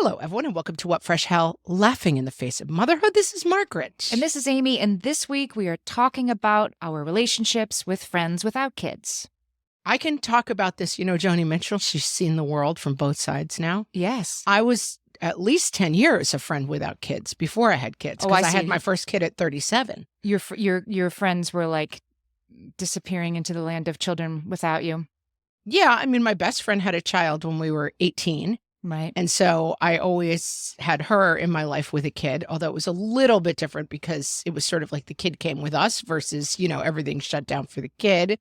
Hello, everyone, and welcome to What Fresh Hell, Laughing in the Face of Motherhood. This is Margaret. And this is Amy, and this week we are talking about our relationships with friends without kids. I can talk about this, Joni Mitchell, she's seen the world from both sides now. Yes. I was at least 10 years a friend without kids before I had kids, because I had my first kid at 37. Your friends were like disappearing into the land of children without you. Yeah, I mean, my best friend had a child when we were 18. Right. And so I always had her in my life with a kid, although it was a little bit different because it was sort of like the kid came with us versus, everything shut down for the kid.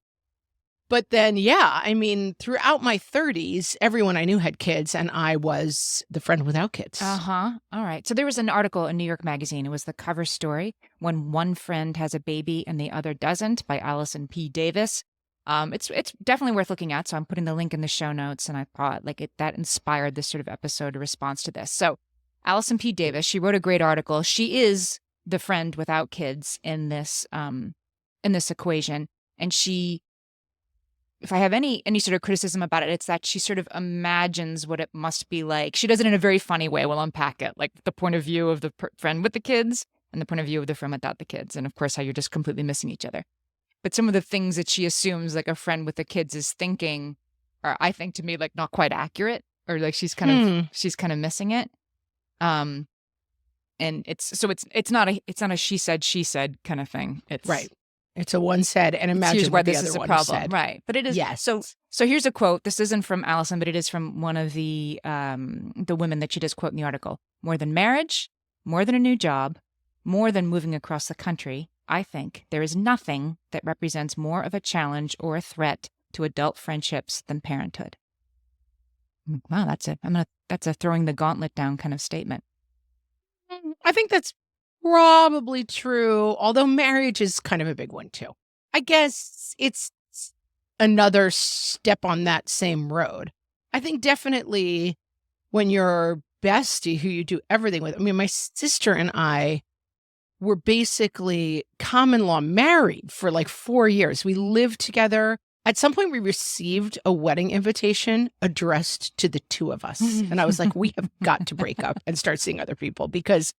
But then, yeah, I mean, throughout my 30s, everyone I knew had kids, and I was the friend without kids. Uh-huh. All right. So there was an article in New York Magazine. It was the cover story, When One Friend Has a Baby and the Other Doesn't, by Allison P. Davis. It's definitely worth looking at, so I'm putting the link in the show notes, and I thought that inspired this sort of episode, a response to this. So Allison P. Davis, she wrote a great article. She is the friend without kids in this equation, and she, if I have any sort of criticism about it, it's that she sort of imagines what it must be like. She does it in a very funny way. We'll unpack it, like the point of view of the friend with the kids and the point of view of the friend without the kids, and of course how you're just completely missing each other. But some of the things that she assumes like a friend with the kids is thinking are, I think, to me, like not quite accurate, or like she's kind of missing it. And it's not a she said kind of thing. It's right. It's a one said, and imagine here's why what the this other is a one problem, said. right? But it is. Yes. So here's a quote. This isn't from Allison, but it is from one of the women that she does quote in the article. More than marriage, more than a new job, more than moving across the country, I think there is nothing that represents more of a challenge or a threat to adult friendships than parenthood. Wow, that's a throwing the gauntlet down kind of statement. I think that's probably true, although marriage is kind of a big one too. I guess it's another step on that same road. I think definitely when your bestie, who you do everything with, I mean, my sister and I were basically common law married for like 4 years. We lived together. At some point, we received a wedding invitation addressed to the two of us. And I was like, we have got to break up and start seeing other people, because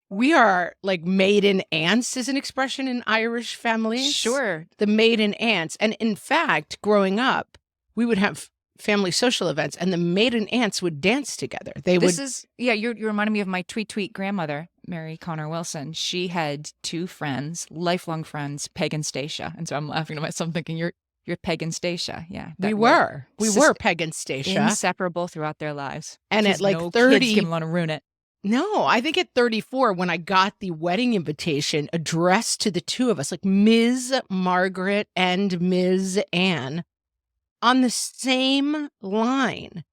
we are like maiden aunts is an expression in Irish families. Sure. The maiden aunts. And in fact, growing up, we would have family social events, and the maiden aunts would dance together. You're reminding me of my tweet grandmother, Mary Connor Wilson. She had two friends, lifelong friends, Peg and Stacia. And so I'm laughing to myself thinking, you're Peg and Stacia. Yeah. We were Peg and Stacia. Inseparable throughout their lives. And at like 30, kids want to ruin it. No, I think at 34, when I got the wedding invitation addressed to the two of us, like Ms. Margaret and Ms. Anne, on the same line,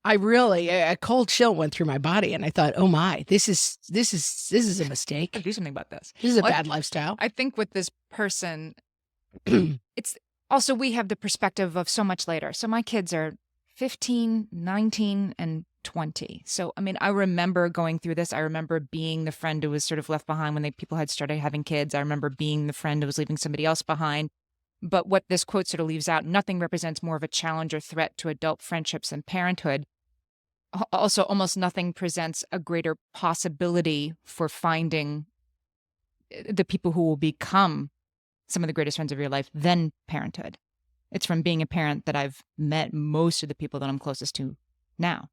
a cold chill went through my body, and I thought, oh my, this is a mistake. I'll do something about this. This is a bad lifestyle. I think with this person, it's also, we have the perspective of so much later. So my kids are 15, 19, and 20. So, I mean, I remember going through this. I remember being the friend who was sort of left behind when people had started having kids. I remember being the friend who was leaving somebody else behind. But what this quote sort of leaves out, nothing represents more of a challenge or threat to adult friendships than parenthood. Also, almost nothing presents a greater possibility for finding the people who will become some of the greatest friends of your life than parenthood. It's from being a parent that I've met most of the people that I'm closest to now.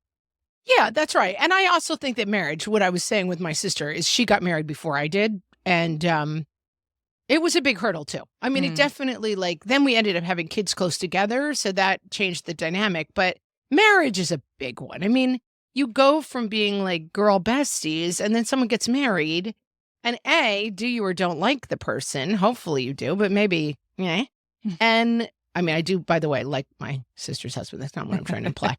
Yeah, that's right. And I also think that marriage, what I was saying with my sister, is she got married before I did. And it was a big hurdle too. I mean, it definitely, then we ended up having kids close together, so that changed the dynamic. But marriage is a big one. I mean, you go from being like girl besties, and then someone gets married, and do you or don't like the person. Hopefully you do, but maybe, yeah. And I mean, I do, by the way, like my sister's husband. That's not what I'm trying to imply.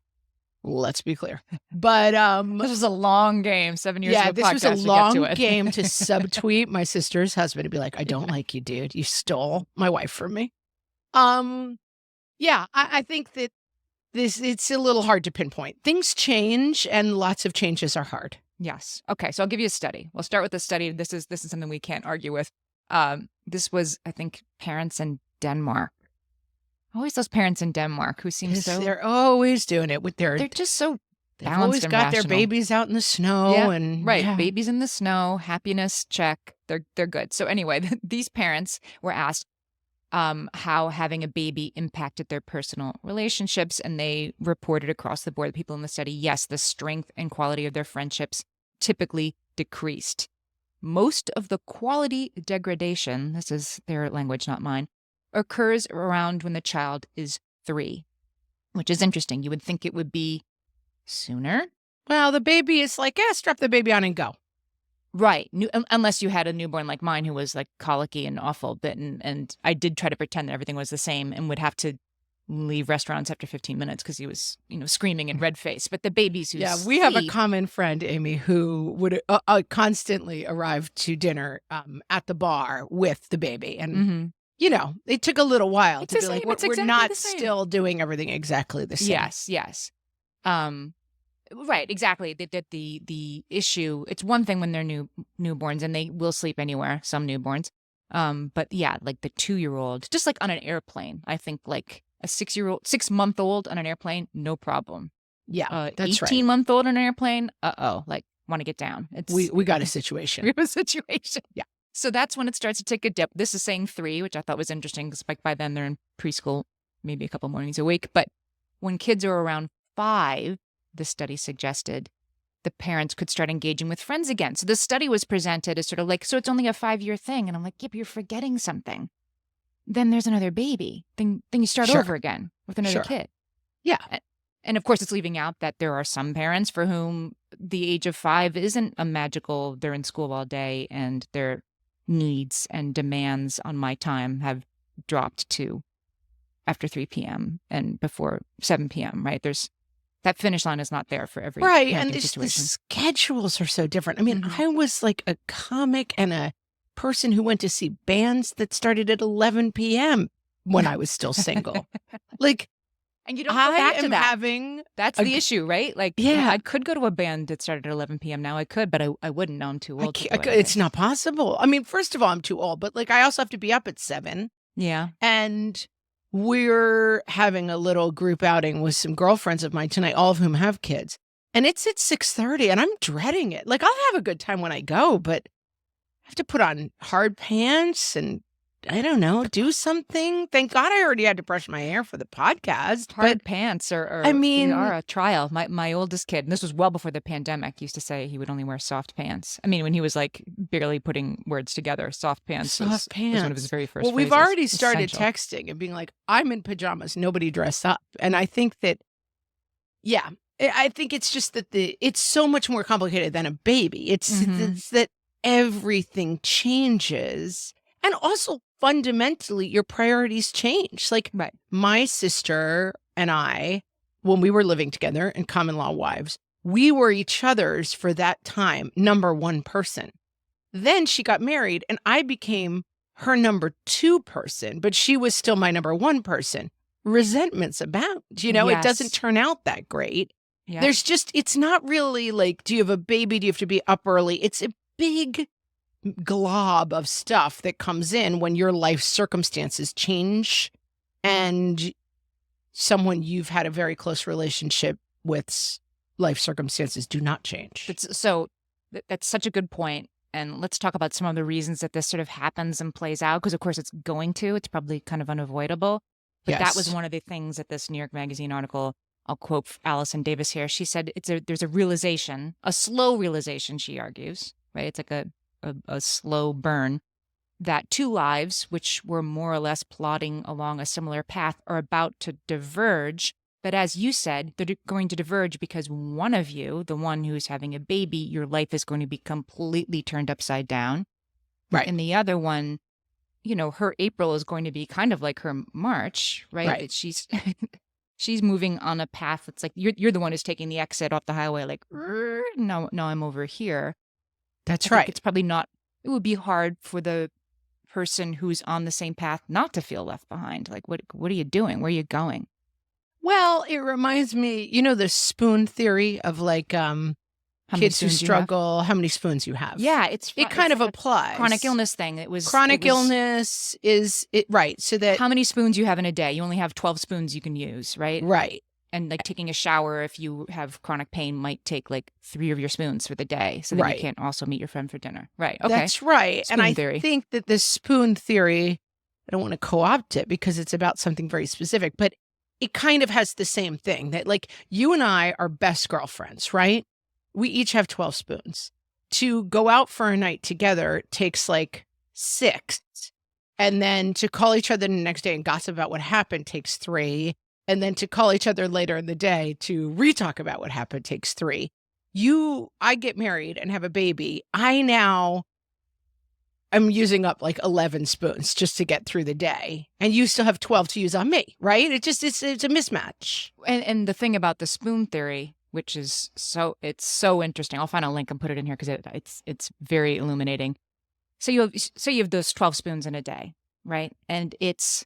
Let's be clear. But this was a long game, 7 years. Yeah, of a this was a podcast long game to subtweet my sister's husband and be like, I don't like you, dude. You stole my wife from me. Yeah, I think that it's a little hard to pinpoint. Things change, and lots of changes are hard. Yes. Okay, so I'll give you a study. We'll start with the study. This is something we can't argue with. This was, I think, parents in Denmark. Always those parents in Denmark who seem They're always doing it with their... They're just so They've balanced always and got their rational. babies out in the snow Yeah, and right. Babies in the snow, happiness, check. They're good. So anyway, these parents were asked how having a baby impacted their personal relationships, and they reported across the board, the people in the study, yes, the strength and quality of their friendships typically decreased. Most of the quality degradation, this is their language, not mine, occurs around when the child is 3, which is interesting. You would think it would be sooner. Well, the baby is like, strap the baby on and go. Right. Unless you had a newborn like mine who was like colicky and awful bitten. And I did try to pretend that everything was the same and would have to leave restaurants after 15 minutes because he was, screaming and red faced. But the babies who we have a common friend, Amy, who would constantly arrive to dinner at the bar with the baby. And, it took a little while to be like, we're not still doing everything exactly the same. Yes. Right, exactly. The issue, it's one thing when they're newborns and they will sleep anywhere, some newborns. But yeah, like the 2-year-old, just like on an airplane, I think like a 6-month-old on an airplane, no problem. Yeah, that's right. 18-month-old on an airplane, like want to get down. We got a situation. We have a situation. Yeah. So that's when it starts to take a dip. This is saying 3, which I thought was interesting because by then they're in preschool, maybe a couple mornings a week. But when kids are around 5, the study suggested the parents could start engaging with friends again. So the study was presented as sort of like, so it's only a 5-year thing. And I'm like, yep, you're forgetting something. Then there's another baby. Then you start over again with another kid. Yeah. And of course, it's leaving out that there are some parents for whom the age of 5 isn't a magical, they're in school all day and their needs and demands on my time have dropped to after 3 p.m. and before 7 p.m., right? That finish line is not there for every right, and the situation. schedules are so different. I mean, I was like a comic and a person who went to see bands that started at 11 p.m. when I was still single. Like, and you don't go back to that. That's the issue, right? Like, I could go to a band that started at 11 p.m. now. I could, but I wouldn't. Now I'm too old. It's not possible. I mean, first of all, I'm too old, but like I also have to be up at 7. Yeah, and we're having a little group outing with some girlfriends of mine tonight, all of whom have kids. And it's at 6:30 and I'm dreading it. Like I'll have a good time when I go, but I have to put on hard pants and I don't know, do something. Thank God I already had to brush my hair for the podcast. Hard pants are a trial. My oldest kid, and this was well before the pandemic, used to say he would only wear soft pants. I mean, when he was like barely putting words together, soft pants was one of his very first Well, we've phrases. already started texting and being like, I'm in pajamas, nobody dress up. And I think that, I think it's just that it's so much more complicated than a baby. It's that everything changes. And also fundamentally, your priorities change. Like my sister and I, when we were living together in common law wives, we were each other's for that time, number 1 person. Then she got married and I became her number 2 person, but she was still my number 1 person. Resentments abound, it doesn't turn out that great. Yeah. There's just, it's not really like, do you have a baby? Do you have to be up early? It's a big glob of stuff that comes in when your life circumstances change and someone you've had a very close relationship with life circumstances do not change. That's such a good point. And let's talk about some of the reasons that this sort of happens and plays out. Because of course it's going to, it's probably kind of unavoidable. But that was one of the things that this New York Magazine article, I'll quote Allison Davis here. She said there's a realization, a slow realization, she argues, right? It's like a slow burn, that 2 lives, which were more or less plodding along a similar path, are about to diverge. But as you said, they're going to diverge because one of you, the one who's having a baby, your life is going to be completely turned upside down. Right. And the other one, her April is going to be kind of like her March, right? Right. She's moving on a path that's like, you're the one who's taking the exit off the highway, like, no, I'm over here. That's right. It's probably not, it would be hard for the person who's on the same path not to feel left behind. Like, what are you doing? Where are you going? Well, it reminds me, the spoon theory of like kids who struggle, how many spoons you have. Yeah, it kind of applies. Chronic illness thing. Illness is it right. So that how many spoons you have in a day? You only have 12 spoons you can use, right? Right. And like taking a shower, if you have chronic pain, might take like 3 of your spoons for the day. So that you can't also meet your friend for dinner. Right. Okay. That's right. Spoon and I theory. think that this spoon theory, I don't want to co-opt it because it's about something very specific, but it kind of has the same thing that like you and I are best girlfriends, right? We each have 12 spoons. To go out for a night together takes like 6. And then to call each other the next day and gossip about what happened takes 3. And then to call each other later in the day to re-talk about what happened takes 3. I get married and have a baby. I'm using up like 11 spoons just to get through the day. And you still have 12 to use on me, right? It's a mismatch. And the thing about the spoon theory, which is it's so interesting. I'll find a link and put it in here because it's very illuminating. So you have those 12 spoons in a day, right? And it's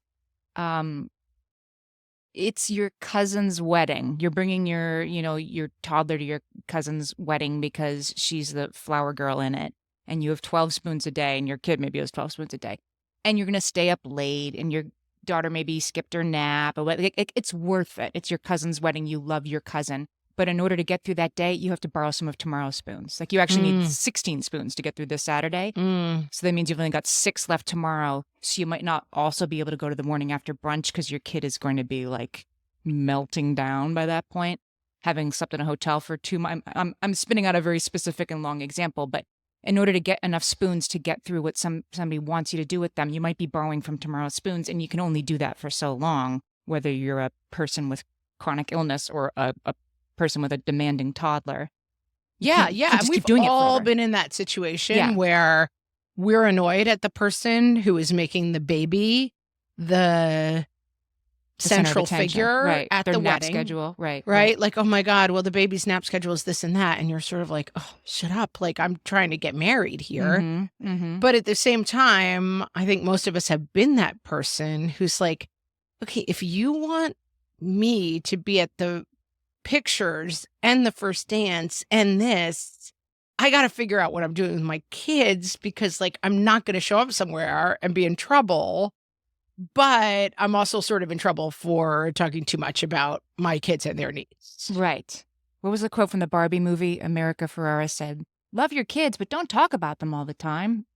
your cousin's wedding. You're bringing your toddler to your cousin's wedding because she's the flower girl in it. And you have 12 spoons a day, and your kid maybe has 12 spoons a day. And you're going to stay up late, and your daughter maybe skipped her nap. Or it's worth it. It's your cousin's wedding. You love your cousin. But in order to get through that day, you have to borrow some of tomorrow's spoons. Like you actually need 16 spoons to get through this Saturday. So that means you've only got 6 left tomorrow. So you might not also be able to go to the morning after brunch because your kid is going to be like melting down by that point, having slept in a hotel for 2 months. I'm spinning out a very specific and long example, but in order to get enough spoons to get through what somebody wants you to do with them, you might be borrowing from tomorrow's spoons, and you can only do that for so long, whether you're a person with chronic illness or a person with a demanding toddler. Yeah. And we've all been been in that situation where we're annoyed at the person who is making the baby the central figure at their the nap wedding schedule. Right. Like, oh my God, well, the baby's nap schedule is this and that. And you're sort of like, oh, shut up. Like, I'm trying to get married here. But at the same time, I think most of us have been that person who's like, okay, if you want me to be at the pictures and the first dance and this, I got to figure out what I'm doing with my kids because like, I'm not going to show up somewhere and be in trouble. But I'm also sort of in trouble for talking too much about my kids and their needs. Right. What was the quote from the Barbie movie? America Ferrera said, "Love your kids, but don't talk about them all the time."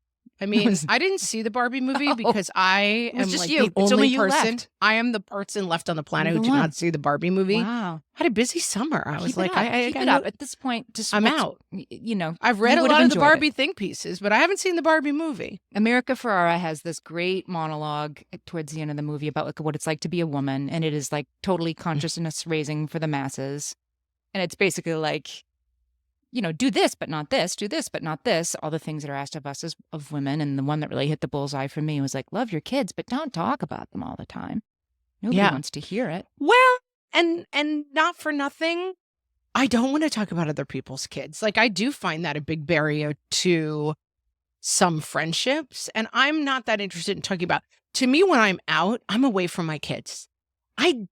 I mean, I didn't see the Barbie movie because I am just like you. the It's only only you person. left. I am the person left on the planet You're who the did one. not see the Barbie movie. Wow. I had a busy summer. I was Keep like, it up. I Keep it up. At this point, just I'm out. I've read a lot of the Barbie think pieces, but I haven't seen the Barbie movie. America Ferrera has this great monologue towards the end of the movie about like what it's like to be a woman, and it is like totally consciousness raising for the masses. And it's basically like, do this, but not this, do this, but not this, all the things that are asked of us as of women. And the one that really hit the bullseye for me was like, love your kids, but don't talk about them all the time. Nobody wants to hear it. Well, and not for nothing, I don't want to talk about other people's kids. Like, I do find that a big barrier to some friendships. And I'm not that interested in talking about, to me, when I'm out, I'm away from my kids. I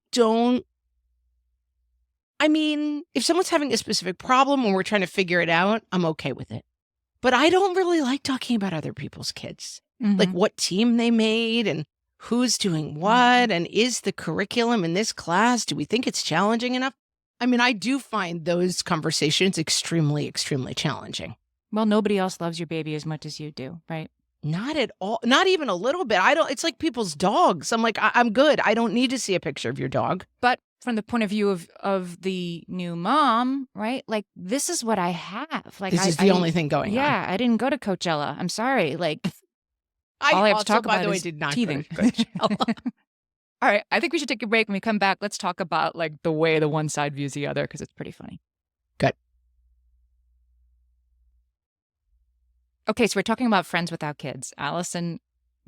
mean, if someone's having a specific problem and we're trying to figure it out, I'm okay with it. But I don't really like talking about other people's kids, like what team they made and who's doing what, and is the curriculum in this class, do we think it's challenging enough? I mean, I do find those conversations extremely, extremely challenging. Well, nobody else loves your baby as much as you do, right? Not at all. Not even a little bit. It's like people's dogs. I'm like, I'm good. I don't need to see a picture of your dog. But from the point of view of the new mom, right? Like, this is what I have. Like, this is the only thing going on. Yeah, I didn't go to Coachella. I'm sorry. Like, all I have to talk by about the way, is did not teething. go to Coachella. All right, I think we should take a break. When we come back, let's talk about like the way the one side views the other, because it's pretty funny. Good. Okay, so we're talking about friends without kids. Allison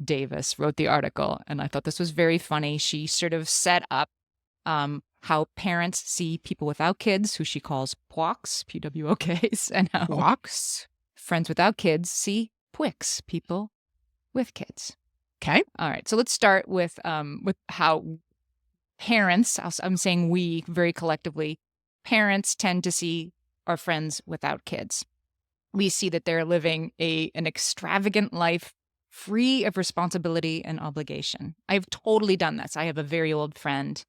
Davis wrote the article, and I thought this was very funny. She sort of set up how parents see people without kids, who she calls PWOKs, P-W-O-Ks, and how PWOKs? Friends without kids see PWICs, people with kids. Okay. All right. So let's start with how parents, I'm saying we very collectively, parents tend to see our friends without kids. We see that they're living an extravagant life free of responsibility and obligation. I've totally done this. I have a very old friend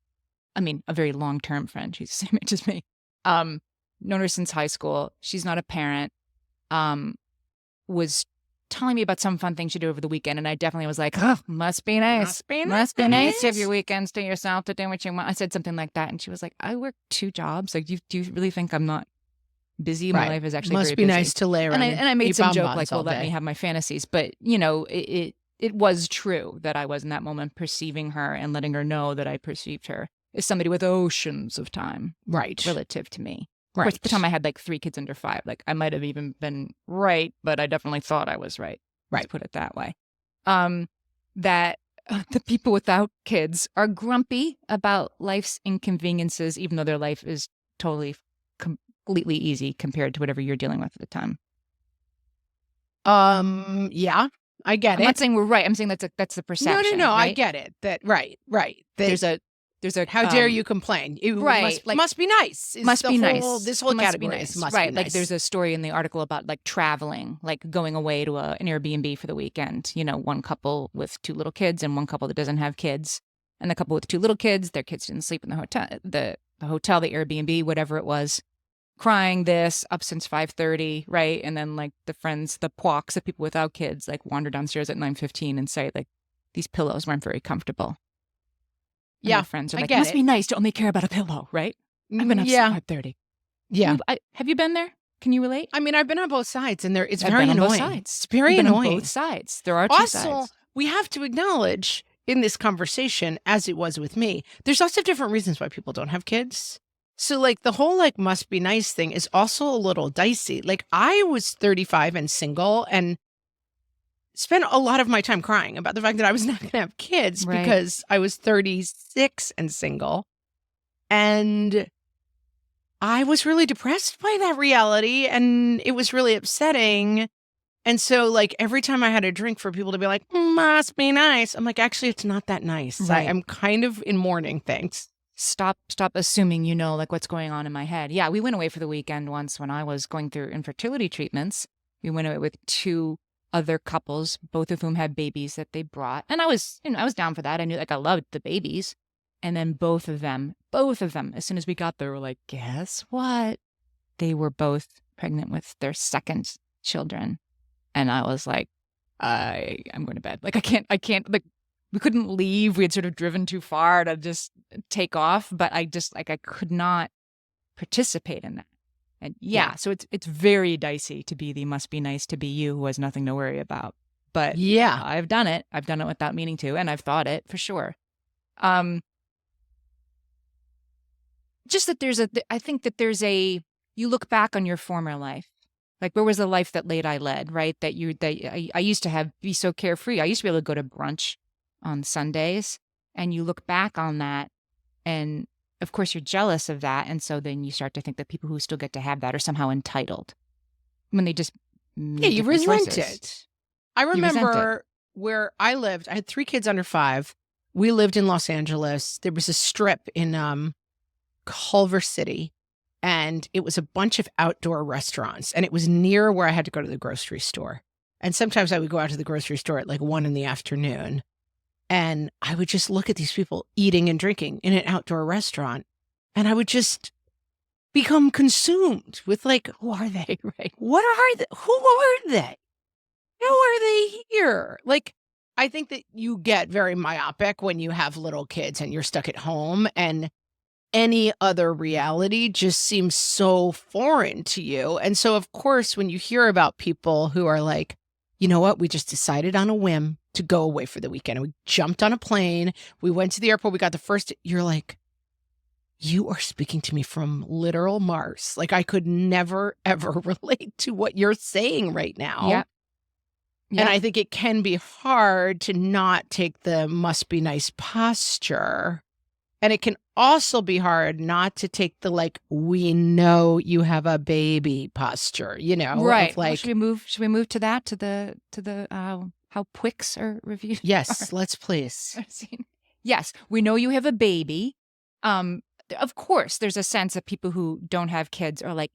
I mean, a very long-term friend. She's the same age as me. Known her since high school. She's not a parent. Was telling me about some fun thing she did over the weekend, and I definitely was like, oh, must be nice. Must be nice to have your weekends to yourself to do what you want. I said something like that, and she was like, I work 2 jobs. Like, do you really think I'm not busy? My life is actually must very be busy. nice to lay around. And I made some joke like, well, let me have my fantasies. But, it was true that I was in that moment perceiving her and letting her know that I perceived her as somebody with oceans of time relative to me. Of course, at the time I had like 3 kids under 5. Like, I might have even been right, but I definitely thought I was right. Let's put it that way. That the people without kids are grumpy about life's inconveniences, even though their life is totally, completely easy compared to whatever you're dealing with at the time. Yeah, I get it. I'm not saying we're right. I'm saying that's the perception. No, right? I get it. That right. There's a how dare you complain? Must be nice. Must be nice. This whole category must be nice. Like there's a story in the article about like traveling, like going away to an Airbnb for the weekend. One couple with 2 little kids and one couple that doesn't have kids, and the couple with 2 little kids, their kids didn't sleep in the hotel, the Airbnb, whatever it was. Crying up since 5:30, right? And then like the friends, the pwocks, the people without kids, like wander downstairs at 9:15 and say like these pillows weren't very comfortable. And my friends are like, it must be nice to only care about a pillow, right? I've been up since 5:30. Yeah. Have you been there? Can you relate? I mean, I've been on both sides, and it's I've very been annoying. On both sides. It's very annoying. On both sides. There are 2 sides. Also, we have to acknowledge in this conversation, as it was with me, there's lots of different reasons why people don't have kids. So like the whole like must be nice thing is also a little dicey. Like I was 35 and single and spent a lot of my time crying about the fact that I was not going to have kids because I was 36 and single. And I was really depressed by that reality and it was really upsetting. And so like every time I had a drink for people to be like, must be nice. I'm like, actually, it's not that nice. Right. I'm kind of in mourning, thanks. Stop assuming like what's going on in my head. Yeah, we went away for the weekend once when I was going through infertility treatments. We went away with 2 other couples, both of whom had babies that they brought. And I was down for that. I knew I loved the babies. And then both of them, as soon as we got there, were like, guess what? They were both pregnant with their 2nd children. And I was like, I'm going to bed. Like, I can't, like, we couldn't leave. We had sort of driven too far to just take off, but I could not participate in that. And so it's very dicey to be the must be nice to be you who has nothing to worry about. But I've done it. I've done it without meaning to, and I've thought it for sure. Just that I think that you look back on your former life. Like, where was the life that I led, right? I used to be so carefree. I used to be able to go to brunch on Sundays, and you look back on that, and of course you're jealous of that, and so then you start to think that people who still get to have that are somehow entitled when they just you resent it. I remember where I lived. I had 3 kids under 5. We lived in Los Angeles. There was a strip in Culver City, and it was a bunch of outdoor restaurants, and it was near where I had to go to the grocery store. And sometimes I would go out to the grocery store at like 1 PM. And I would just look at these people eating and drinking in an outdoor restaurant. And I would just become consumed with like, who are they? Right? What are they? Who are they? How are they here? Like, I think that you get very myopic when you have little kids and you're stuck at home and any other reality just seems so foreign to you. And so, of course, when you hear about people who are like, you know what, we just decided on a whim to go away for the weekend. And we jumped on a plane. We went to the airport. We got the first, you're like, you are speaking to me from literal Mars. Like I could never, ever relate to what you're saying right now. Yeah. And I think it can be hard to not take the must be nice posture. And it can also be hard not to take the like, we know you have a baby posture, Right. Like, well, should we move to that, to the how Pwicks are reviewed? Yes, let's please. Yes, we know you have a baby. Of course, there's a sense that people who don't have kids are like,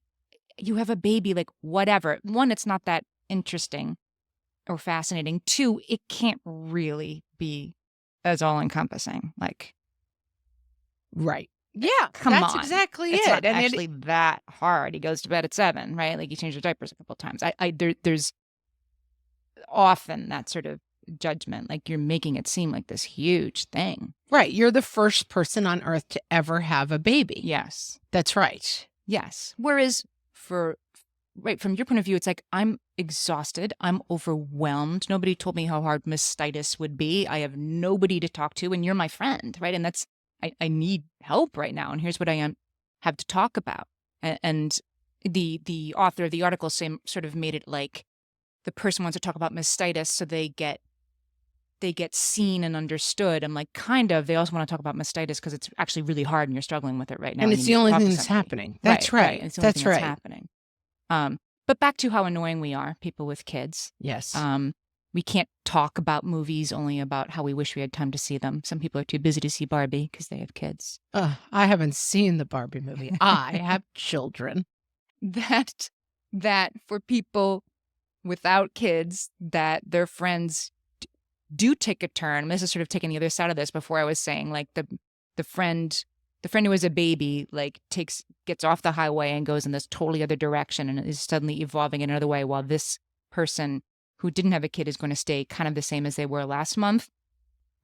you have a baby, like whatever. 1, it's not that interesting or fascinating. 2, it can't really be as all encompassing. Like, Right. Yeah, Come that's on. exactly It's it. not And actually that hard. He goes to bed at 7, right? Like, you change your diapers a couple times. There's often that sort of judgment, like you're making it seem like this huge thing. right, you're the first person on earth to ever have a baby. Yes. That's right. Yes. Whereas from your point of view, it's like, I'm exhausted. I'm overwhelmed. Nobody told me how hard mastitis would be. I have nobody to talk to, and you're my friend, right? And I need help right now. And here's what have to talk about. And the author of the article sort of made it like the person wants to talk about mastitis, so they get seen and understood. I'm like, kind of. They also want to talk about mastitis because it's actually really hard and you're struggling with it right now. And you it's need the to only talk to thing that's somebody. happening. That's Right. right. And it's the only That's thing that's right. happening. But back to how annoying we are, people with kids. Yes. We can't talk about movies only about how we wish we had time to see them. Some people are too busy to see Barbie because they have kids. I haven't seen the Barbie movie. I have children. That for people without kids, that their friends do take a turn. This is sort of taking the other side of this. Before I was saying, like, the friend who has a baby, like, gets off the highway and goes in this totally other direction and is suddenly evolving in another way, while this person who didn't have a kid is going to stay kind of the same as they were last month.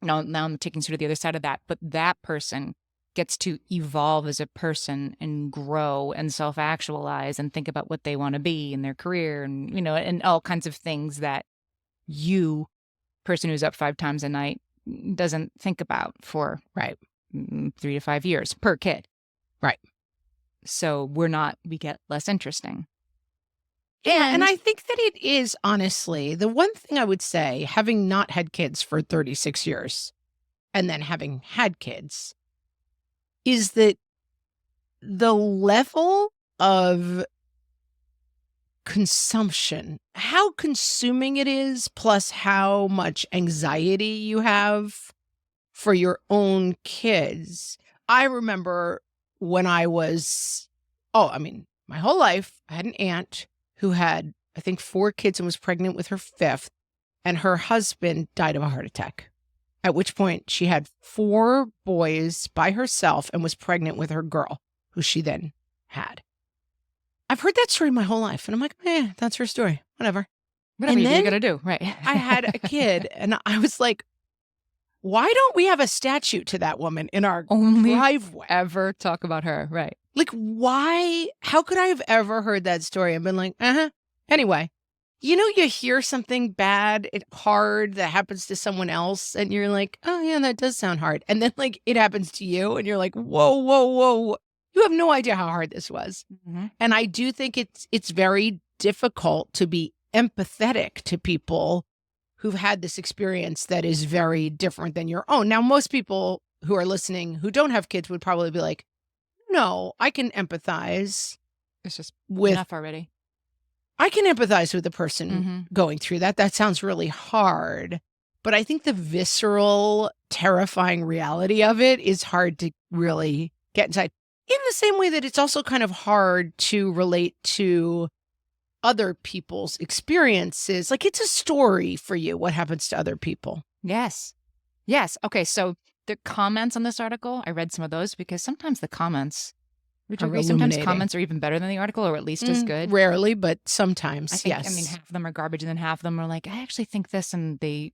Now I'm taking sort of the other side of that, but that person gets to evolve as a person and grow and self-actualize and think about what they want to be in their career, and, and all kinds of things that you, person who's up 5 times a night, doesn't think about for Right. 3 to 5 years per kid. Right. So we get less interesting. Yeah, and I think that it is, honestly, the one thing I would say, having not had kids for 36 years and then having had kids, is that the level of consumption, how consuming it is, plus how much anxiety you have for your own kids. I remember when I was, my whole life, I had an aunt who had, I think, 4 kids and was pregnant with her 5th, and her husband died of a heart attack. At which point she had 4 boys by herself and was pregnant with her girl, who she then had. I've heard that story my whole life, and I'm like, that's her story. Whatever. Whatever And you then got to do, right? I had a kid, and I was like, why don't we have a statue to that woman in our driveway? Ever talk about her, right? Like, why? How could I have ever heard that story and been like, Anyway, you hear something bad, hard that happens to someone else, and you're like, oh, yeah, that does sound hard. And then, like, it happens to you, and you're like, whoa, whoa, whoa. You have no idea how hard this was. Mm-hmm. And I do think it's very difficult to be empathetic to people who've had this experience that is very different than your own. Now, most people who are listening who don't have kids would probably be like, no, I can empathize. It's just with enough already. I can empathize with the person going through that. That sounds really hard. But I think the visceral, terrifying reality of it is hard to really get inside. In the same way that it's also kind of hard to relate to other people's experiences. Like, it's a story for you, what happens to other people. Yes. Okay, so the comments on this article, I read some of those because sometimes the comments, would you agree, sometimes comments are even better than the article, or at least as good? Rarely, but sometimes, I think, yes. I mean, half of them are garbage, and then half of them are like, I actually think this, and they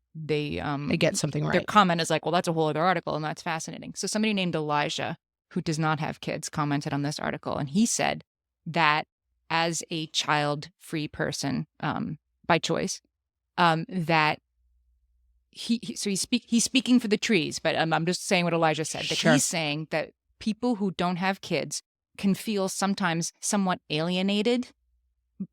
get something right. Their comment is like, well, that's a whole other article, and that's fascinating. So somebody named Elijah, who does not have kids, commented on this article, and he said that as a child-free person, by choice, that he's speaking for the trees, but I'm just saying what Elijah said. That Sure. He's saying that people who don't have kids can feel sometimes somewhat alienated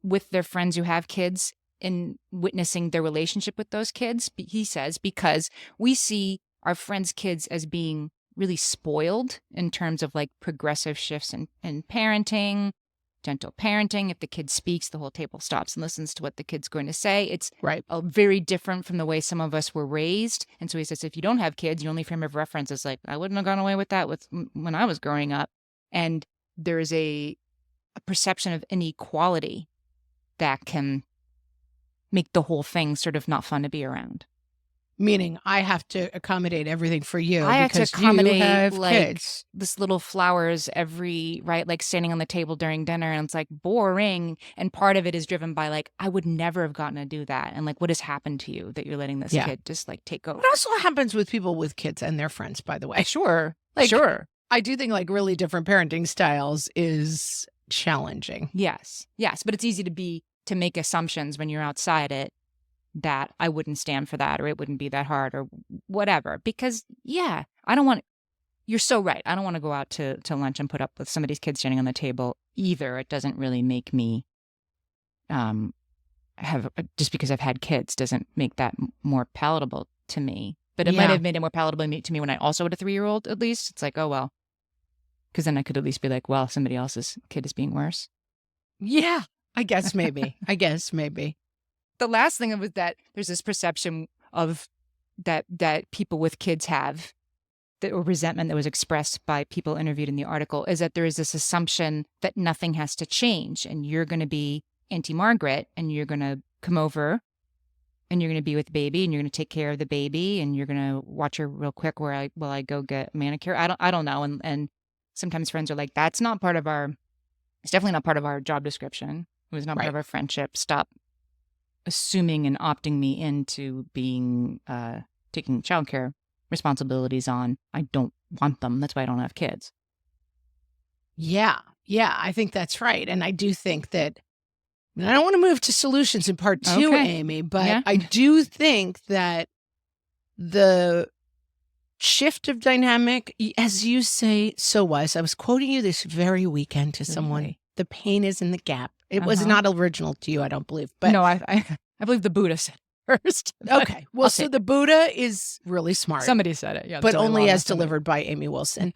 with their friends who have kids in witnessing their relationship with those kids. He says, because we see our friends' kids as being really spoiled in terms of, like, progressive shifts in parenting, gentle parenting. If the kid speaks, the whole table stops and listens to what the kid's going to say. It's right. Very different from the way some of us were raised. And so he says, if you don't have kids, your only frame of reference is like, I wouldn't have gone away with that when I was growing up. And there is a perception of inequality that can make the whole thing sort of not fun to be around. Meaning I have to accommodate everything for you I had to because you accommodate have like kids. this little flowers right, like standing on the table during dinner, and it's like boring. And part of it is driven by like, I would never have gotten to do that. And like, what has happened to you that you're letting this Yeah. kid just like take over? It also happens with people with kids and their friends, by the way. Sure. Like, sure. I do think like really different parenting styles is challenging. Yes. Yes. But it's easy to make assumptions when you're outside it that I wouldn't stand for that, or it wouldn't be that hard, or whatever. Because yeah, you're so right. I don't want to go out to lunch and put up with somebody's kids standing on the table either. It doesn't really make me just because I've had kids doesn't make that more palatable to me. But it might have made it more palatable to me when I also had a 3-year-old, at least. It's like, oh, well, because then I could at least be like, well, somebody else's kid is being worse. Yeah, I guess maybe. The last thing was that there's this perception of that people with kids have, or resentment that was expressed by people interviewed in the article, is that there is this assumption that nothing has to change, and you're going to be Auntie Margaret, and you're going to come over, and you're going to be with the baby, and you're going to take care of the baby, and you're going to watch her real quick while I go get a manicure. I don't know, and sometimes friends are like, it's definitely not part of our job description. It was not part of our friendship. Stop assuming and opting me into being taking childcare responsibilities on. I don't want them. That's why I don't have kids. Yeah, I think that's right. And I do think that, and I don't want to move to solutions in part 2, Amy, but I do think that the shift of dynamic, as you say so was, I was quoting you this very weekend to someone, the pain is in the gap. It was not original to you, I don't believe. But no, I believe the Buddha said it first. Okay. Well, so the Buddha is really smart. Somebody said it, yeah. But only as delivered by Amy Wilson.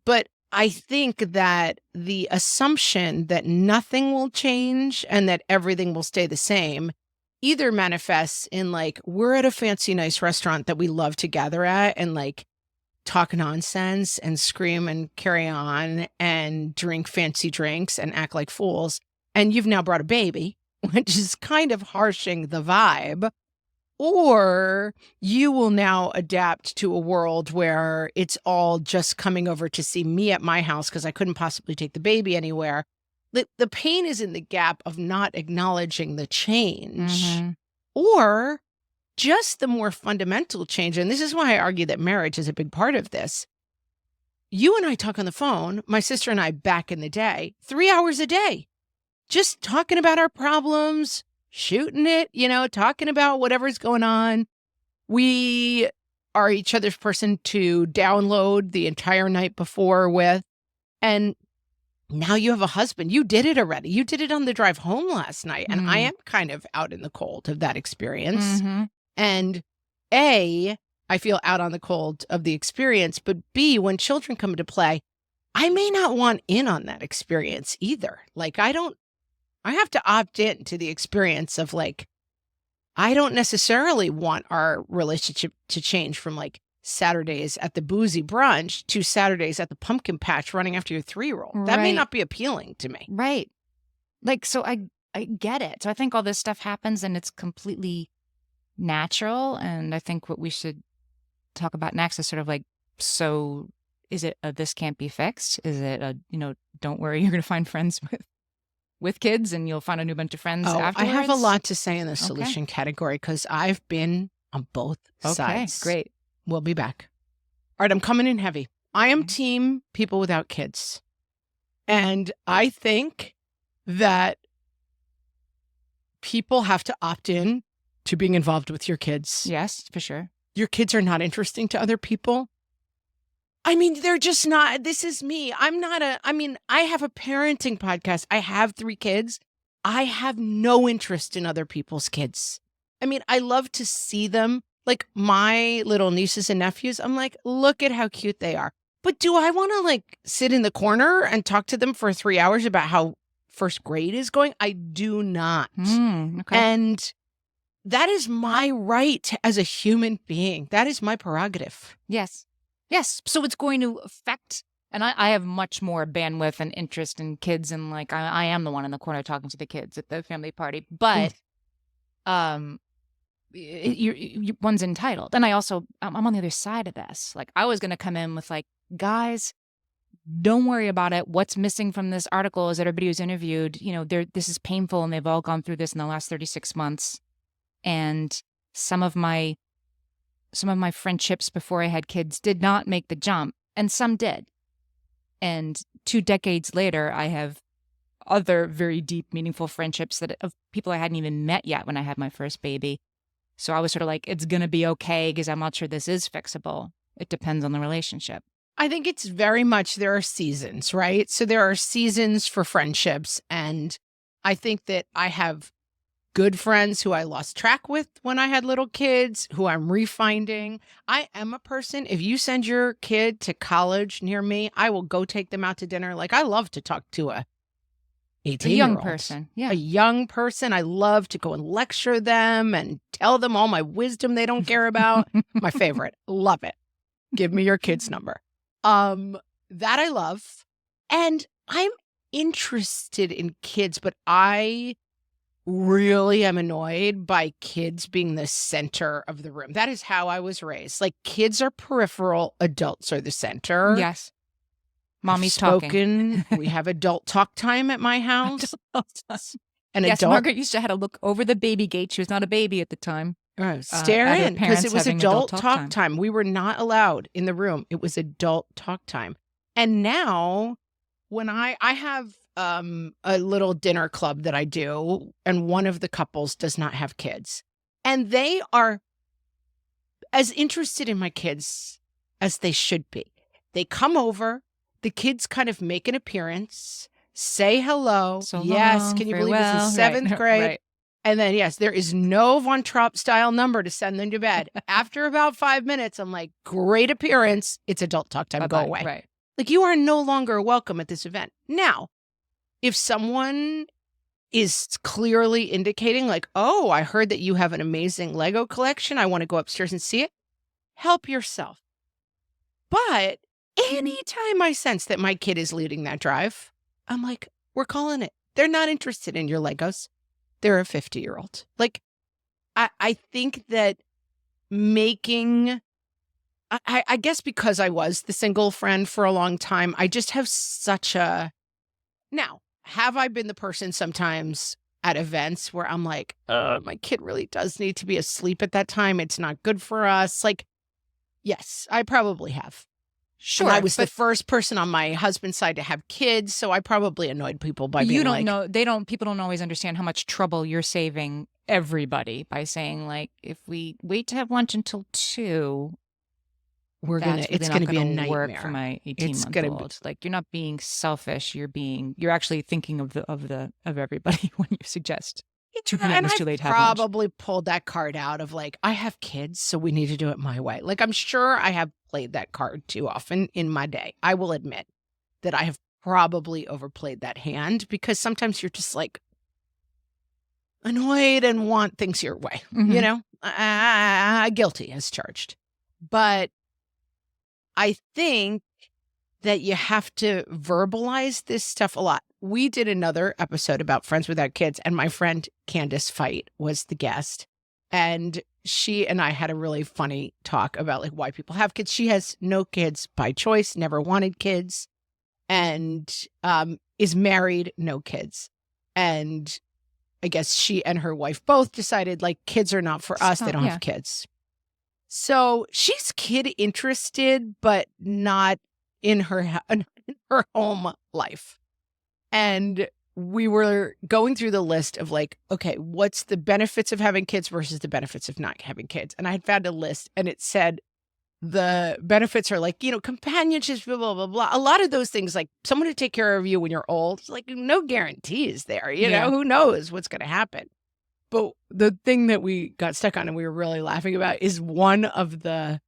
But I think that the assumption that nothing will change and that everything will stay the same either manifests in like, we're at a fancy, nice restaurant that we love to gather at and like talk nonsense and scream and carry on and drink fancy drinks and act like fools. And you've now brought a baby, which is kind of harshing the vibe. Or you will now adapt to a world where it's all just coming over to see me at my house because I couldn't possibly take the baby anywhere. The pain is in the gap of not acknowledging the change, or just the more fundamental change. And this is why I argue that marriage is a big part of this. You and I talk on the phone, my sister and I back in the day, 3 hours a day, just talking about our problems, shooting it, talking about whatever's going on. We are each other's person to download the entire night before with. And now you have a husband. You did it already. You did it on the drive home last night. And I am kind of out in the cold of that experience. And A, I feel out on the cold of the experience. But B, when children come into play, I may not want in on that experience either. Like, I have to opt in to the experience of like, I don't necessarily want our relationship to change from like Saturdays at the boozy brunch to Saturdays at the pumpkin patch running after your 3-year-old. That may not be appealing to me. Right. Like, so I get it. So I think all this stuff happens and it's completely natural. And I think what we should talk about next is sort of like, so is it this can't be fixed? Is it don't worry, you're going to find friends with kids and you'll find a new bunch of friends afterwards? I have a lot to say in the solution category because I've been on both sides. Great. We'll be back. All right, I'm coming in heavy. I am team people without kids. And I think that people have to opt in to being involved with your kids. Yes, for sure. Your kids are not interesting to other people. I mean, they're just not. This is me. I have a parenting podcast. I have 3 kids. I have no interest in other people's kids. I mean, I love to see them. Like my little nieces and nephews, I'm like, look at how cute they are. But do I want to like sit in the corner and talk to them for 3 hours about how first grade is going? I do not. Okay. And that is my right as a human being. That is my prerogative. Yes. So it's going to affect, and I have much more bandwidth and interest in kids, and like I am the one in the corner talking to the kids at the family party. But one's entitled. And I'm on the other side of this. Like, I was going to come in with like, guys, don't worry about it. What's missing from this article is everybody who's interviewed, this is painful and they've all gone through this in the last 36 months. And some of my friendships before I had kids did not make the jump, and some did. And 2 decades later, I have other very deep, meaningful friendships of people I hadn't even met yet when I had my first baby. So I was sort of like, it's going to be okay because I'm not sure this is fixable. It depends on the relationship. I think it's very much, there are seasons, right? So there are seasons for friendships. And I think that I have good friends who I lost track with when I had little kids, who I'm refinding. I am a person, if you send your kid to college near me, I will go take them out to dinner. Like, I love to talk to a 18-year-old. young person. Yeah. A young person. I love to go and lecture them and tell them all my wisdom they don't care about. My favorite. Love it. Give me your kid's number. That I love. And I'm interested in kids, but I really am annoyed by kids being the center of the room. That is how I was raised. Like, kids are peripheral, adults are the center. Yes. Mommy's talking. We have adult talk time at my house. Yes, Margaret used to have to look over the baby gate. She was not a baby at the time. Stare in, because it was adult talk time. We were not allowed in the room. It was adult talk time. And now, when I have a little dinner club that I do, and one of the couples does not have kids, and they are as interested in my kids as they should be. They come over, the kids kind of make an appearance, say hello. So yes, long, can you very believe this well. is 7th grade? Right. And then, yes, there is no Von Trapp style number to send them to bed. After about 5 minutes, I'm like, great appearance. It's adult talk time. Bye-bye. Go away. Right. Like, you are no longer welcome at this event. Now, if someone is clearly indicating like, oh, I heard that you have an amazing Lego collection, I want to go upstairs and see it, help yourself. But anytime I sense that my kid is leading that drive, I'm like, we're calling it. They're not interested in your Legos. They're a 50-year-old. Like, I think that I guess because I was the single friend for a long time, I just have such a... Now, have I been the person sometimes at events where I'm like, my kid really does need to be asleep at that time. It's not good for us. Like, yes, I probably have. Sure. And I was the first person on my husband's side to have kids, so I probably annoyed people by being like... People don't always understand how much trouble you're saving everybody by saying, like, if we wait to have lunch until 2, it's going to be a nightmare. Work for my 18-month-old. Like, you're not being selfish. You're actually thinking of everybody when you suggest. And I probably pulled that card out of like, I have kids, so we need to do it my way. Like, I'm sure I have played that card too often in my day. I will admit that I have probably overplayed that hand, because sometimes you're just like annoyed and want things your way, you know? Guilty as charged. But I think that you have to verbalize this stuff a lot. We did another episode about friends without kids, and my friend Candace Fight was the guest. And she and I had a really funny talk about like why people have kids. She has no kids by choice, never wanted kids, and is married, no kids. And I guess she and her wife both decided like kids are not for us. They don't have kids. So she's kid interested, but not in her home life. And we were going through the list of like, okay, what's the benefits of having kids versus the benefits of not having kids? And I had found a list, and it said the benefits are like, companionship, blah, blah, blah, blah. A lot of those things, like someone to take care of you when you're old, it's like no guarantees there, know, who knows what's going to happen. But the thing that we got stuck on and we were really laughing about is one of the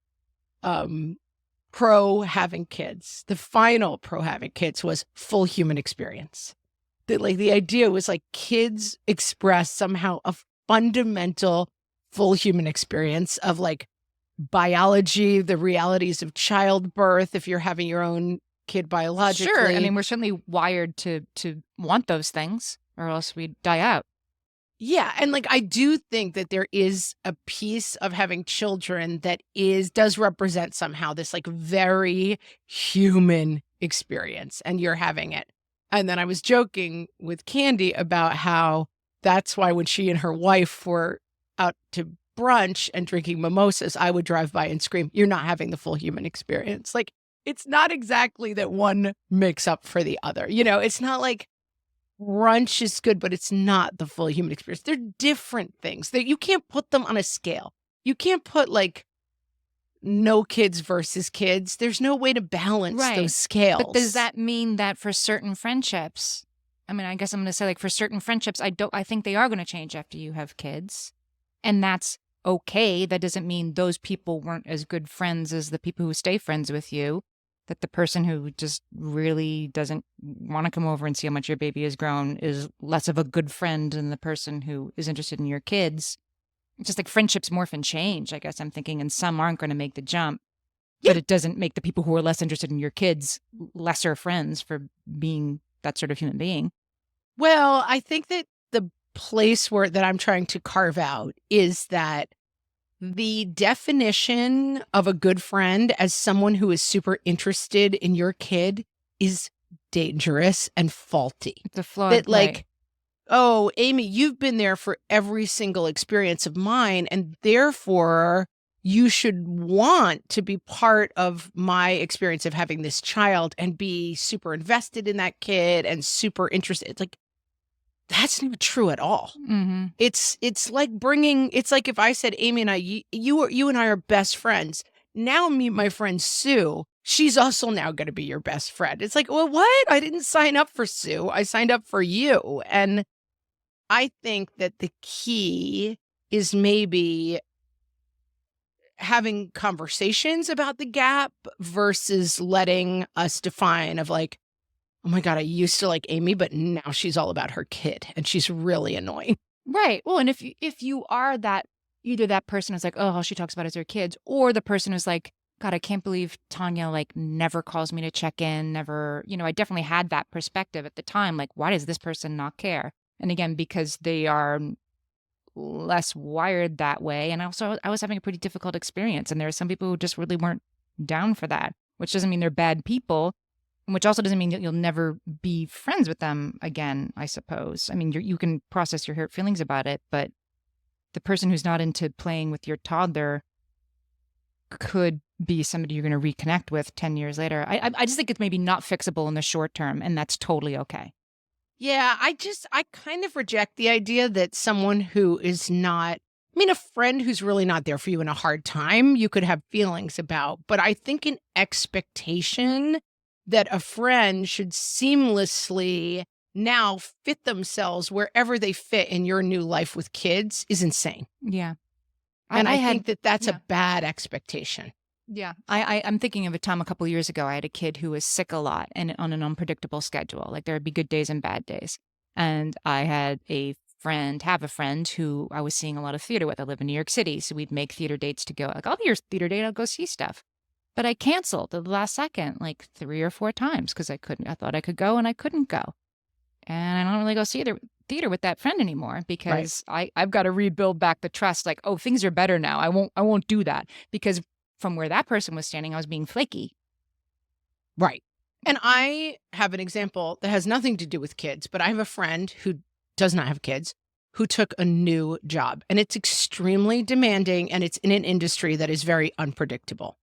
pro having kids. The final pro having kids was full human experience. That like the idea was like kids express somehow a fundamental full human experience of like biology, the realities of childbirth, if you're having your own kid biologically. Sure. I mean, we're certainly wired to want those things, or else we'd die out. Yeah, and, like, I do think that there is a piece of having children that does represent somehow this, like, very human experience, and you're having it. And then I was joking with Candy about how that's why when she and her wife were out to brunch and drinking mimosas, I would drive by and scream, "You're not having the full human experience." Like, it's not exactly that one makes up for the other, It's not like brunch is good, but it's not the full human experience. They're different things that you can't put them on a scale. You can't put like no kids versus kids. There's no way to balance those Right. But does scales. that mean that for certain friendships, I mean, I guess I'm going to say like for certain friendships, I think they are going to change after you have kids. And that's okay. That doesn't mean those people weren't as good friends as the people who stay friends with you. That the person who just really doesn't want to come over and see how much your baby has grown is less of a good friend than the person who is interested in your kids. It's just like friendships morph and change, I guess I'm thinking, and some aren't going to make the jump. Yeah. But it doesn't make the people who are less interested in your kids lesser friends for being that sort of human being. Well, I think that the place where that I'm trying to carve out is that the definition of a good friend as someone who is super interested in your kid is dangerous and faulty. It's a flawed, That right? like, oh, Amy, you've been there for every single experience of mine, and therefore you should want to be part of my experience of having this child and be super invested in that kid and super interested. It's like, that's not true at all. Mm-hmm. It's like it's like if I said, Amy and I, you and I are best friends. Now meet my friend Sue. She's also now going to be your best friend. It's like, well, what? I didn't sign up for Sue. I signed up for you. And I think that the key is maybe having conversations about the gap versus letting us define of like, oh my God, I used to like Amy, but now she's all about her kid and she's really annoying. Right. Well, and if you are that, either that person who's like, oh, all she talks about is her kids, or the person who's like, God, I can't believe Tanya like never calls me to check in, never, I definitely had that perspective at the time. Like, why does this person not care? And again, because they are less wired that way. And also, I was having a pretty difficult experience. And there are some people who just really weren't down for that, which doesn't mean they're bad people, which also doesn't mean that you'll never be friends with them again, I suppose. I mean, you can process your hurt feelings about it, but the person who's not into playing with your toddler could be somebody you're going to reconnect with 10 years later. I just think it's maybe not fixable in the short term, and that's totally okay. Yeah, I kind of reject the idea that someone who is not, I mean, a friend who's really not there for you in a hard time, you could have feelings about. But I think an expectation that a friend should seamlessly now fit themselves wherever they fit in your new life with kids is insane. Yeah. And I had think that that's yeah. a bad expectation. Yeah. I'm thinking of a time a couple of years ago, I had a kid who was sick a lot and on an unpredictable schedule. Like there would be good days and bad days. And I had have a friend who I was seeing a lot of theater with. I live in New York City. So we'd make theater dates to go, like, I'll be your theater date. I'll go see stuff. But I canceled at the last second, like 3 or 4 times because I thought I could go and I couldn't go. And I don't really go see theater with that friend anymore because I've got to rebuild back the trust. Like, oh, things are better now. I won't do that because from where that person was standing, I was being flaky. Right. And I have an example that has nothing to do with kids, but I have a friend who does not have kids who took a new job, and it's extremely demanding and it's in an industry that is very unpredictable.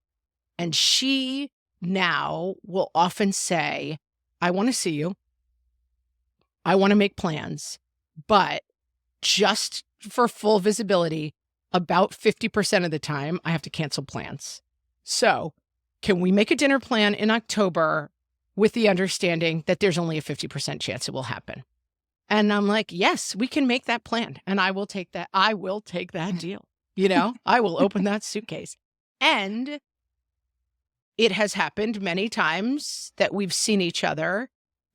And she now will often say, I want to see you. I want to make plans, but just for full visibility, about 50% of the time, I have to cancel plans. So can we make a dinner plan in October with the understanding that there's only a 50% chance it will happen? And I'm like, yes, we can make that plan. And I will take that. I will take that deal. I will open that suitcase. And it has happened many times that we've seen each other.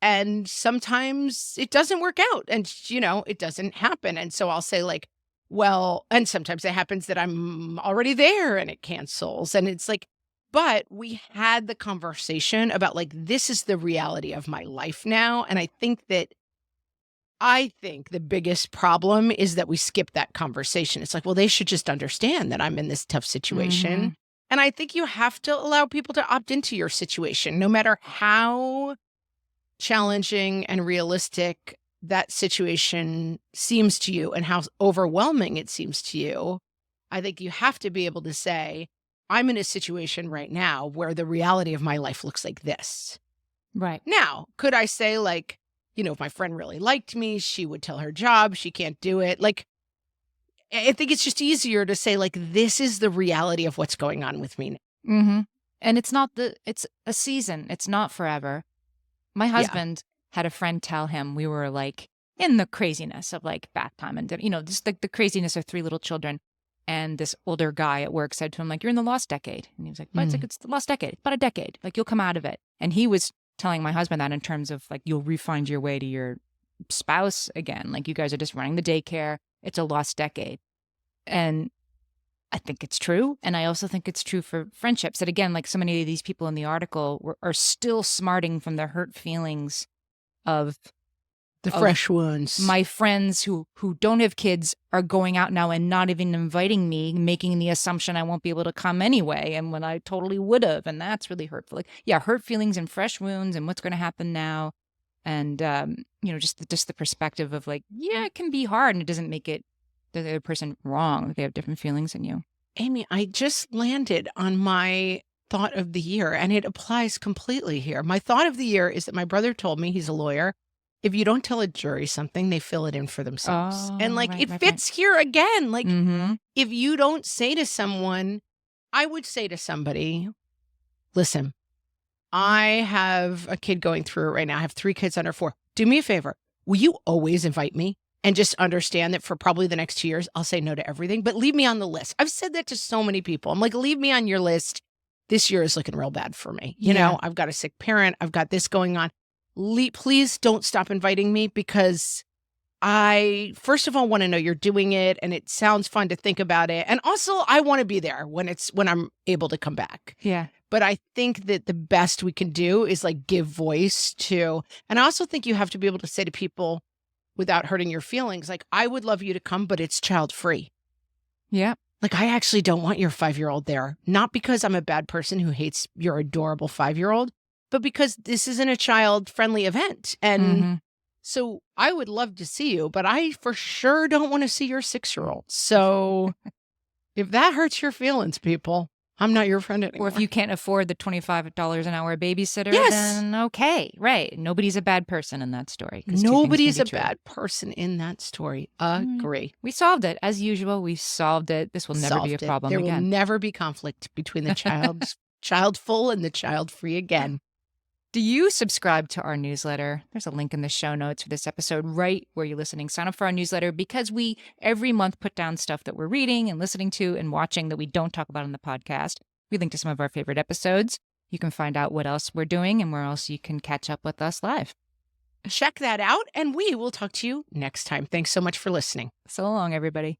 And sometimes it doesn't work out and, it doesn't happen. And so I'll say like, well, and sometimes it happens that I'm already there and it cancels. And it's like, but we had the conversation about like, this is the reality of my life now. And I think that I think the biggest problem is that we skip that conversation. It's like, well, they should just understand that I'm in this tough situation. And I think you have to allow people to opt into your situation, no matter how challenging and realistic that situation seems to you and how overwhelming it seems to you. I think you have to be able to say, I'm in a situation right now where the reality of my life looks like this. Right. Now, could I say, like, if my friend really liked me, she would tell her job, she can't do it. Like, I think it's just easier to say, like, this is the reality of what's going on with me. And it's a season. It's not forever. My husband had a friend tell him we were like in the craziness of like bath time and, just like the craziness of 3 little children. And this older guy at work said to him, like, you're in the lost decade. And he was like, but it's like, it's the lost decade. It's about a decade. Like, you'll come out of it. And he was telling my husband that in terms of like, you'll re-find your way to your spouse again. Like, you guys are just running the daycare. It's a lost decade. And I think it's true. And I also think it's true for friendships that, again, like so many of these people in the article are still smarting from the hurt feelings of the fresh wounds. My friends who don't have kids are going out now and not even inviting me, making the assumption I won't be able to come anyway. And when I totally would have. And that's really hurtful. Like, yeah, hurt feelings and fresh wounds and what's going to happen now. And, just the perspective of like, yeah, it can be hard. And it doesn't make it the other person wrong. They have different feelings than you. Amy, I just landed on my thought of the year, and it applies completely here. My thought of the year is that my brother told me, he's a lawyer, if you don't tell a jury something, they fill it in for themselves. And like, it fits here again. Like, if you don't say to someone, I would say to somebody, listen, I have a kid going through it right now. I have 3 kids under 4. Do me a favor. Will you always invite me? And just understand that for probably the next 2 years, I'll say no to everything, but leave me on the list. I've said that to so many people. I'm like, leave me on your list. This year is looking real bad for me. You know, I've got a sick parent. I've got this going on. Please don't stop inviting me, because I, first of all, want to know you're doing it and it sounds fun to think about it. And also I want to be there when I'm able to come back. Yeah. But I think that the best we can do is like give voice to, and I also think you have to be able to say to people, without hurting your feelings, like, I would love you to come, but it's child-free. Yeah. Like, I actually don't want your 5-year-old there. Not because I'm a bad person who hates your adorable 5-year-old, but because this isn't a child-friendly event. And so I would love to see you, but I for sure don't want to see your 6-year-old. So if that hurts your feelings, people, I'm not your friend anymore. Or if you can't afford the $25 an hour babysitter, then okay, right. Nobody's a bad person in that story. Nobody's a bad person in that story. Agree. We solved it. As usual, we solved it. This will never be a problem again. There will never be conflict between the childful and the child-free again. Do you subscribe to our newsletter? There's a link in the show notes for this episode right where you're listening. Sign up for our newsletter, because we every month put down stuff that we're reading and listening to and watching that we don't talk about on the podcast. We link to some of our favorite episodes. You can find out what else we're doing and where else you can catch up with us live. Check that out, and we will talk to you next time. Thanks so much for listening. So long, everybody.